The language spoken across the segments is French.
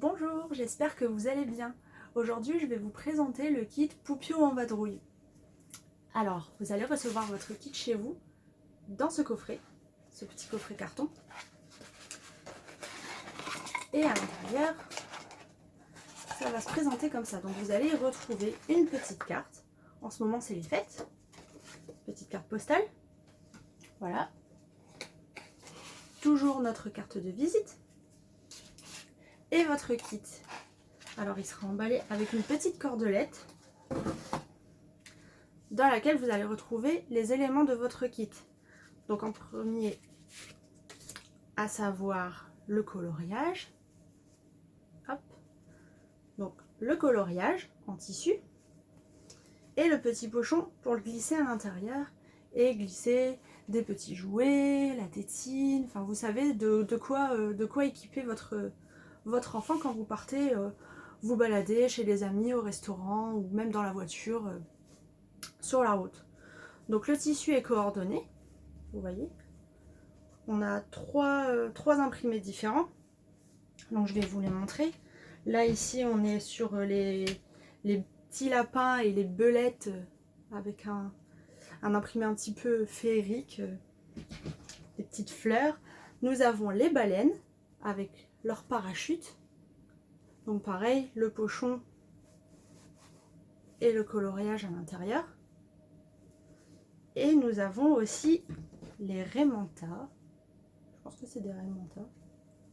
Bonjour, j'espère que vous allez bien. Aujourd'hui, je vais vous présenter le kit Poupio en vadrouille. Alors, vous allez recevoir votre kit chez vous dans ce coffret, ce petit coffret carton. Et à l'intérieur, ça va se présenter comme ça. Donc vous allez y retrouver une petite carte. En ce moment, c'est les fêtes. Petite carte postale. Voilà. Toujours notre carte de visite. Et votre kit. Alors il sera emballé avec une petite cordelette dans laquelle vous allez retrouver les éléments de votre kit. Donc en premier, à savoir le coloriage. Hop. Donc le coloriage en tissu et le petit pochon pour le glisser à l'intérieur et glisser des petits jouets, la tétine, enfin vous savez de quoi équiper votre enfant quand vous partez vous balader chez les amis, au restaurant ou même dans la voiture sur la route. Donc le tissu est coordonné, vous voyez. On a trois imprimés différents. Donc je vais vous les montrer. Là ici on est sur les petits lapins et les belettes avec un imprimé un petit peu féerique, des petites fleurs. Nous avons les baleines avec leur parachute. Donc pareil, le pochon et le coloriage à l'intérieur. Et nous avons aussi les raimentas. Je pense que c'est des raimentas.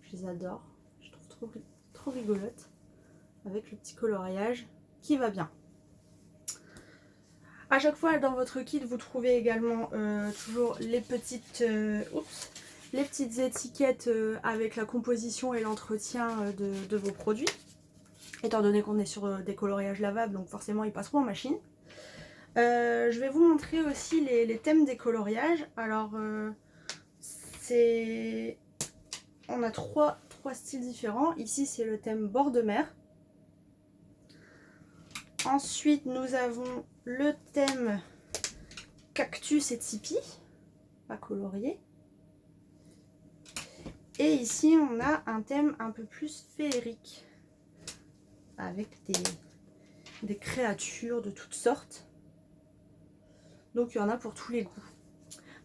Je les adore. Je trouve trop rigolotes. Avec le petit coloriage qui va bien. À chaque fois dans votre kit, vous trouvez également toujours les petites étiquettes avec la composition et l'entretien de vos produits. Étant donné qu'on est sur des coloriages lavables, donc forcément ils passeront en machine. Je vais vous montrer aussi les thèmes des coloriages. Alors, on a trois styles différents. Ici, c'est le thème bord de mer. Ensuite, nous avons le thème cactus et tipi, à colorier. Et ici, on a un thème un peu plus féerique, avec des créatures de toutes sortes. Donc, il y en a pour tous les goûts.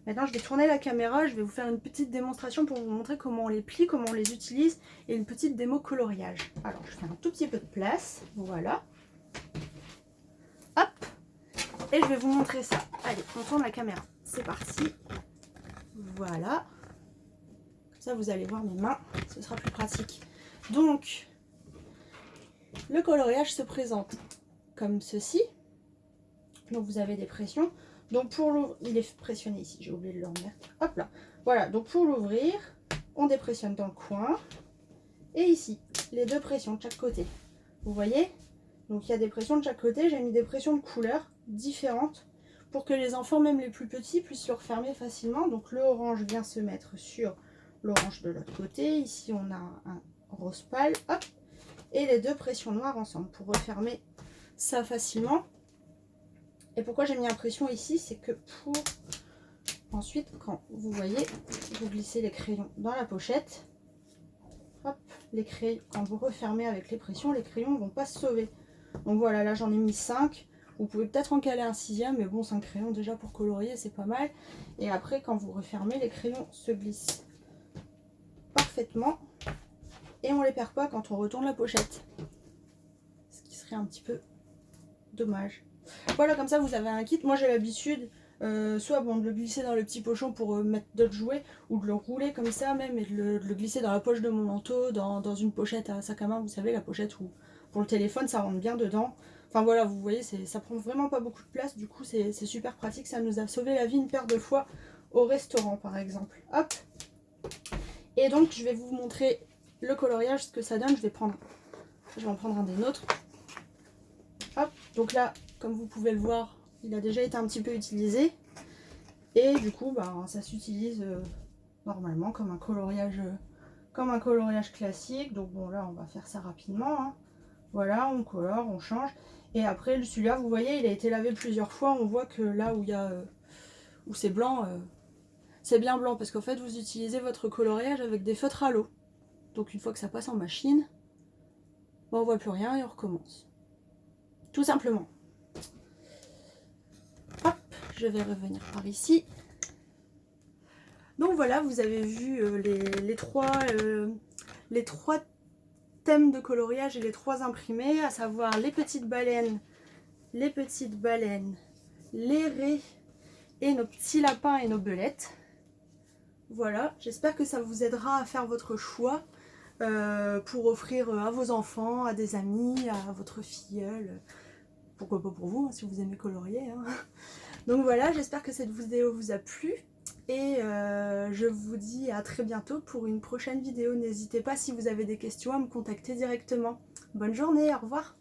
Maintenant, je vais tourner la caméra, je vais vous faire une petite démonstration pour vous montrer comment on les plie, comment on les utilise, et une petite démo coloriage. Alors, je fais un tout petit peu de place, voilà. Hop, et je vais vous montrer ça. Allez, on tourne la caméra, c'est parti. Voilà. Comme ça, vous allez voir mes mains, ce sera plus pratique. Donc, le coloriage se présente comme ceci. Donc, vous avez des pressions. Donc pour l'ouvrir, il est pressionné ici, j'ai oublié de le remettre. Hop là. Voilà, donc pour l'ouvrir, on dépressionne dans le coin. Et ici, les deux pressions de chaque côté. Vous voyez? Donc il y a des pressions de chaque côté. J'ai mis des pressions de couleurs différentes pour que les enfants, même les plus petits, puissent le refermer facilement. Donc le orange vient se mettre sur l'orange de l'autre côté. Ici, on a un rose pâle. Hop. Et les deux pressions noires ensemble pour refermer ça facilement. Et pourquoi j'ai mis impression ici, c'est que pour ensuite, quand vous voyez, vous glissez les crayons dans la pochette. Hop, les crayons, quand vous refermez avec les pressions, les crayons ne vont pas se sauver. Donc voilà, là j'en ai mis 5. Vous pouvez peut-être en caler un 6e, mais bon, 5 crayons déjà pour colorier, c'est pas mal. Et après, quand vous refermez, les crayons se glissent parfaitement. Et on ne les perd pas quand on retourne la pochette. Ce qui serait un petit peu dommage. Voilà, comme ça vous avez un kit. Moi j'ai l'habitude soit bon, de le glisser dans le petit pochon pour mettre d'autres jouets, ou de le rouler comme ça même et de le glisser dans la poche de mon manteau, dans une pochette à sac à main, vous savez, la pochette où pour le téléphone ça rentre bien dedans. Enfin voilà, vous voyez, ça prend vraiment pas beaucoup de place, du coup c'est super pratique. Ça nous a sauvé la vie une paire de fois au restaurant par exemple. Hop. Et donc je vais vous montrer le coloriage, ce que ça donne. Je vais en prendre un des nôtres. Hop, donc là, comme vous pouvez le voir, il a déjà été un petit peu utilisé. Et du coup, ça s'utilise normalement comme un coloriage classique. Donc bon, là, on va faire ça rapidement. Hein. Voilà, on colore, on change. Et après, celui-là, vous voyez, il a été lavé plusieurs fois. On voit que là où où c'est blanc, c'est bien blanc. Parce qu'en fait, vous utilisez votre coloriage avec des feutres à l'eau. Donc une fois que ça passe en machine, on voit plus rien et on recommence. Tout simplement. Hop, je vais revenir par ici. Donc voilà, vous avez vu les trois thèmes de coloriage et les 3 imprimés, à savoir les petites baleines, les raies et nos petits lapins et nos belettes. Voilà, j'espère que ça vous aidera à faire votre choix pour offrir à vos enfants, à des amis, à votre filleule. Pourquoi pas pour vous, hein, si vous aimez colorier. Hein. Donc voilà, j'espère que cette vidéo vous a plu. Et je vous dis à très bientôt pour une prochaine vidéo. N'hésitez pas, si vous avez des questions, à me contacter directement. Bonne journée, au revoir.